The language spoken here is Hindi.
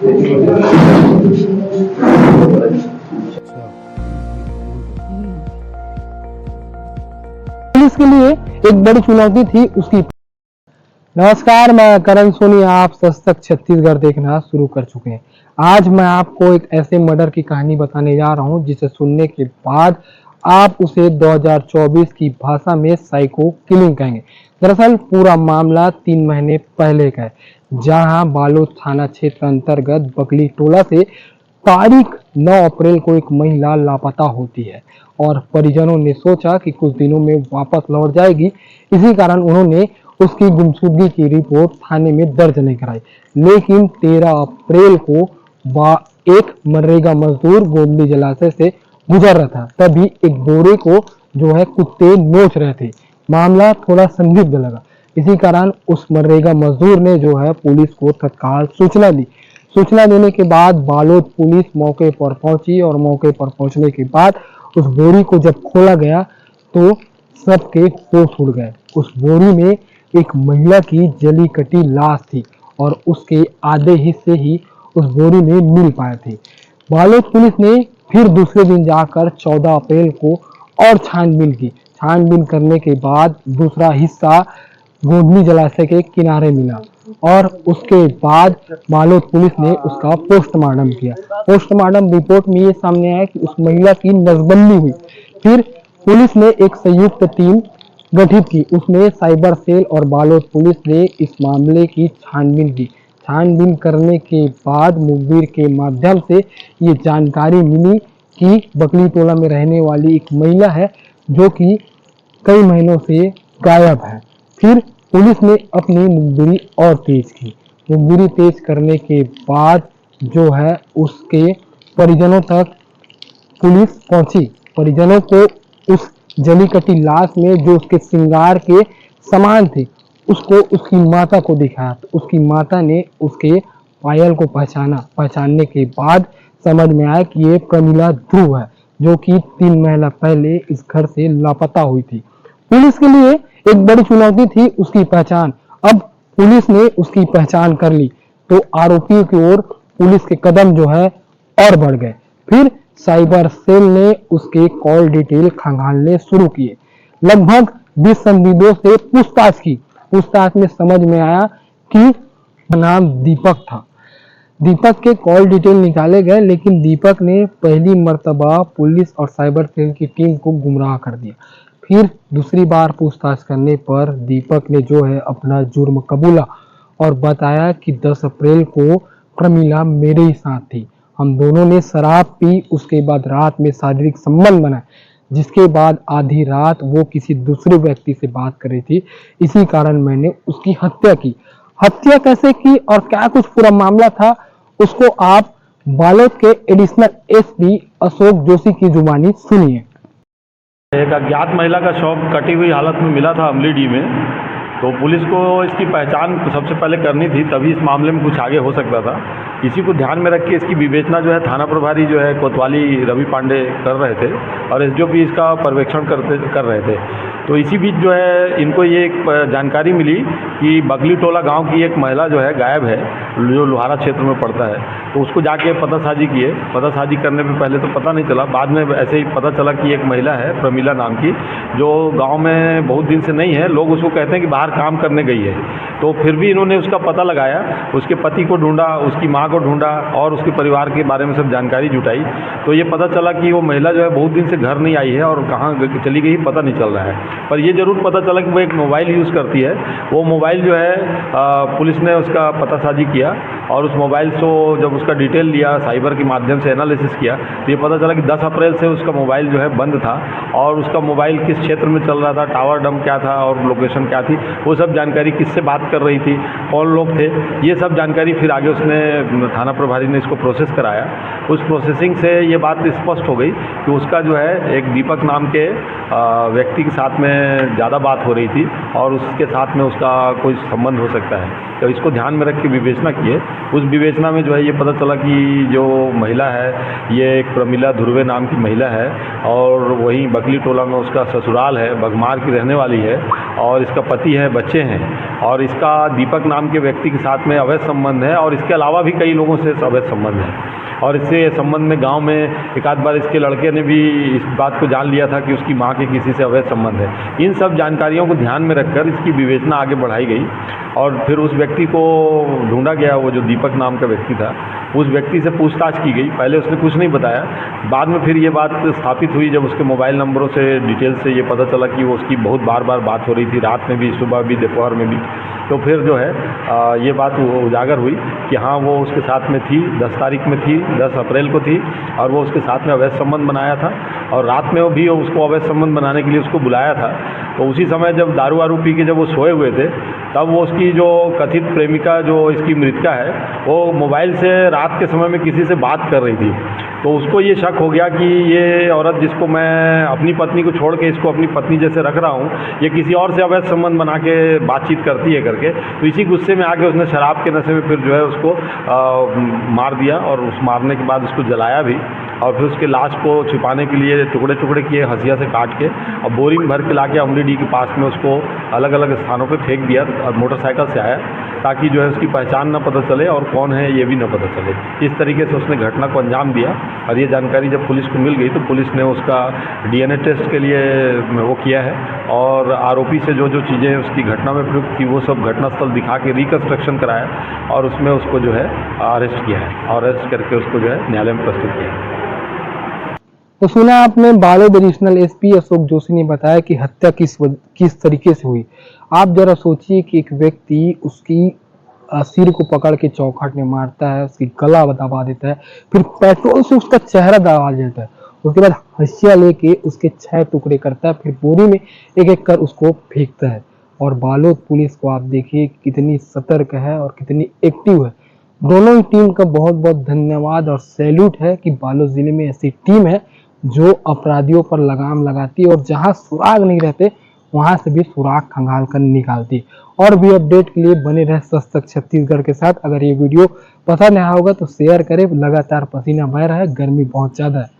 पुलिस के लिए एक बड़ी चुनौती थी उसकी। नमस्कार, मैं करण सोनी, आप सशक्त छत्तीसगढ़ देखना शुरू कर चुके हैं। आज मैं आपको एक ऐसे मर्डर की कहानी बताने जा रहा हूं जिसे सुनने के बाद आप उसे 2024 की भाषा में साइको किलिंग कहेंगे। दरअसल पूरा मामला 3 महीने पहले का है, जहां बालोद थाना क्षेत्र अंतर्गत बकली टोला से तारीख 9 अप्रैल को एक महिला लापता होती है और परिजनों ने सोचा कि कुछ दिनों में वापस लौट जाएगी। इसी कारण उन्होंने उसकी गुमशुदगी की रिपोर्ट थाने में दर्ज नहीं कराई। लेकिन 13 अप्रैल को एक मनरेगा मजदूर गोदली जलाशय से गुजर रहा था, तभी एक बोरे को जो है कुत्ते नोच रहे थे। मामला थोड़ा संदिग्ध लगा। इसी कारण उस मनरेगा मजदूर ने जो है पुलिस को तत्काल सूचना दी। सूचना देने के बाद बालोद पुलिस मौके पर पहुंची और मौके पर पहुंचने के बाद उस बोरी को जब खोला गया तो सबके होश उड़ गए। उस बोरी में एक महिला की जली कटी लाश थी और उसके आधे हिस्से ही उस बोरी में मिल पाए थे। बालोद पुलिस ने फिर दूसरे दिन जाकर 14 अप्रैल को और छानबीन की। छानबीन करने के बाद दूसरा हिस्सा गोदली जलाशय के किनारे मिला और उसके बाद बालोद पुलिस ने उसका पोस्टमार्टम किया। पोस्टमार्टम रिपोर्ट में ये सामने आया कि उस महिला की नसबंदी हुई। फिर पुलिस ने एक संयुक्त टीम गठित की, उसमें साइबर सेल और बालोद पुलिस ने इस मामले की छानबीन की। छानबीन करने के बाद मुखबिर के माध्यम से ये जानकारी मिली कि बकली टोला में रहने वाली एक महिला है जो कि कई महीनों से गायब है। फिर पुलिस ने अपनी मुखबिरी और तेज की। मुखबिरी तेज करने के बाद जो है उसके परिजनों तक पुलिस पहुंची। परिजनों को उस जली कटी लाश में जो उसके श्रृंगार के सामान थे उसको उसकी माता को दिखाया तो उसकी माता ने उसके पायल को पहचानने के बाद समझ में आया कि ये प्रमिला ध्रुव है, जो कि 3 महीना पहले इस घर से लापता हुई थी। पुलिस के लिए एक बड़ी चुनौती थी उसकी पहचान। अब पुलिस ने उसकी पहचान कर ली तो आरोपियों की ओर पुलिस के कदम जो है और बढ़ गए। फिर साइबर सेल ने उसके कॉल डिटेल खंगालने शुरू किए। लगभग 20 संदिग्धों से पूछताछ की। पूछताछ में समझ में आया कि नाम दीपक था। दीपक के कॉल डिटेल निकाले गए, लेकिन दीपक ने पहली मर्तबा पुलिस और साइबर सेल की टीम को गुमराह कर दिया। फिर दूसरी बार पूछताछ करने पर दीपक ने जो है अपना जुर्म कबूला और बताया कि 10 अप्रैल को प्रमिला मेरे ही साथ थी। हम दोनों ने शराब पी, उसके बाद रात में शारीरिक संबंध बनाए, जिसके बाद आधी रात वो किसी दूसरे व्यक्ति से बात कर रही थी। इसी कारण मैंने उसकी हत्या की। हत्या कैसे की और क्या कुछ पूरा मामला था, उसको आप बालोद के एडिशनल एसपी अशोक जोशी की जुबानी सुनिए। एक अज्ञात महिला का शव कटी हुई हालत में मिला था अमलीडीह में। तो पुलिस को इसकी पहचान सबसे पहले करनी थी, तभी इस मामले में कुछ आगे हो सकता था। इसी को ध्यान में रख के इसकी विवेचना जो है थाना प्रभारी जो है कोतवाली रवि पांडे कर रहे थे और एसडीओपी इसका पर्यवेक्षण कर रहे थे। तो इसी बीच जो है इनको ये एक जानकारी मिली कि बकली टोला गांव की एक महिला जो है गायब है, जो लोहारा क्षेत्र में पड़ता है। तो उसको जाके पतासाजी किए। पतासाजी करने में पहले तो पता नहीं चला, बाद में ऐसे ही पता चला कि एक महिला है प्रमिला नाम की, जो गांव में बहुत दिन से नहीं है। लोग उसको कहते हैं कि बाहर काम करने गई है। तो फिर भी इन्होंने उसका पता लगाया, उसके पति को ढूंढा, उसकी माँ को ढूंढा और उसके परिवार के बारे में सब जानकारी जुटाई। तो ये पता चला कि वो महिला जो है बहुत दिन से घर नहीं आई है और कहाँ चली गई पता नहीं चल रहा है। पर ये जरूर पता चला कि वो एक मोबाइल यूज़ करती है। वो मोबाइल जो है पुलिस ने उसका पतासाजी किया और उस मोबाइल से जब उसका डिटेल लिया, साइबर के माध्यम से एनालिसिस किया, तो ये पता चला कि 10 अप्रैल से उसका मोबाइल जो है बंद था और उसका मोबाइल किस क्षेत्र में चल रहा था, टावर डंप क्या था और लोकेशन क्या थी, वो सब जानकारी, किससे बात कर रही थी, कौन लोग थे, ये सब जानकारी फिर आगे उसने थाना प्रभारी ने इसको प्रोसेस कराया। उस प्रोसेसिंग से ये बात स्पष्ट हो गई कि उसका जो है एक दीपक नाम के व्यक्ति के साथ में ज़्यादा बात हो रही थी और उसके साथ में उसका कोई संबंध हो सकता है। तो इसको ध्यान में रख के विवेचना किए उस विवेचना में जो है ये पता चला कि जो महिला है ये एक प्रमिला ध्रुवे नाम की महिला है और वहीं बकली टोला में उसका ससुराल है, बगमार की रहने वाली है और इसका पति है, बच्चे हैं और इसका दीपक नाम के व्यक्ति के साथ में अवैध संबंध है और इसके अलावा भी कई लोगों से अवैध संबंध है। और इससे संबंध में गांव में एक आध बार इसके लड़के ने भी इस बात को जान लिया था कि उसकी मां के किसी से अवैध संबंध है। इन सब जानकारियों को ध्यान में रखकर इसकी विवेचना आगे बढ़ाई गई और फिर उस व्यक्ति को ढूंढा गया, वो जो दीपक नाम का व्यक्ति था, उस व्यक्ति से पूछताछ की गई। पहले उसने कुछ नहीं बताया, बाद में फिर ये बात स्थापित हुई जब उसके मोबाइल नंबरों से डिटेल से ये पता चला कि वो उसकी बहुत बार बार बात हो रही थी, रात में भी, सुबह भी, दोपहर में भी। तो फिर जो है ये बात उजागर हुई कि हाँ वो उसके साथ में थी, 10 तारीख में थी, 10 अप्रैल को थी और वो उसके साथ में अवैध संबंध बनाया था और रात में वो भी उसको अवैध संबंध बनाने के लिए उसको बुलाया था। तो उसी समय जब दारू वारू पी के जब वो सोए हुए थे तब वो उसकी जो कथित प्रेमिका जो इसकी मृतका है वो मोबाइल से रात के समय में किसी से बात कर रही थी। तो उसको ये शक हो गया कि ये औरत जिसको मैं अपनी पत्नी को छोड़ के इसको अपनी पत्नी जैसे रख रहा हूँ, ये किसी और से अवैध संबंध बना के बातचीत करती है करके। तो इसी गुस्से में आके उसने शराब के नशे में फिर जो है उसको मार दिया और उस मारने के बाद उसको जलाया भी और फिर उसके लाश को छिपाने के लिए टुकड़े टुकड़े किए हंसिया से काट के और बोरी में भर के लाके अमरीडी के पास में उसको अलग अलग स्थानों पे फेंक दिया और मोटरसाइकिल से आया ताकि जो है उसकी पहचान न पता चले और कौन है ये भी न पता चले। इस तरीके से उसने घटना को अंजाम दिया और ये जानकारी जब पुलिस को मिल गई तो पुलिस ने उसका DNA टेस्ट के लिए वो किया है और आरोपी से जो जो चीज़ें उसकी घटना में प्रयुक्त की वो सब घटनास्थल दिखा के रिकन्स्ट्रक्शन कराया और उसमें उसको जो है अरेस्ट किया है और अरेस्ट करके उसको जो है न्यायालय में प्रस्तुत किया है। तो सुना आपने, बालोद एडिशनल एसपी अशोक जोशी ने बताया कि हत्या किस तरीके से हुई। आप जरा सोचिए कि एक व्यक्ति उसकी सिर को पकड़ के चौखट में मारता है, उसकी गला दबा देता है, फिर पेट्रोल से उसका चेहरा दबा देता है, उसके बाद हंसिया लेके उसके 6 टुकड़े करता है, फिर बोरी में एक एक कर उसको फेंकता है। और बालोद पुलिस को आप देखिए कितनी सतर्क है और कितनी एक्टिव है। दोनों ही टीम का बहुत बहुत धन्यवाद और सैल्यूट है कि बालोद जिले में ऐसी टीम है जो अपराधियों पर लगाम लगाती है और जहां सुराग नहीं रहते वहां से भी सुराग खंगाल कर निकालती है। और भी अपडेट के लिए बने रहे सस्तक छत्तीसगढ़ के साथ। अगर ये वीडियो पसंद आया होगा तो शेयर करें। लगातार पसीना बह रहा है, गर्मी बहुत ज्यादा है।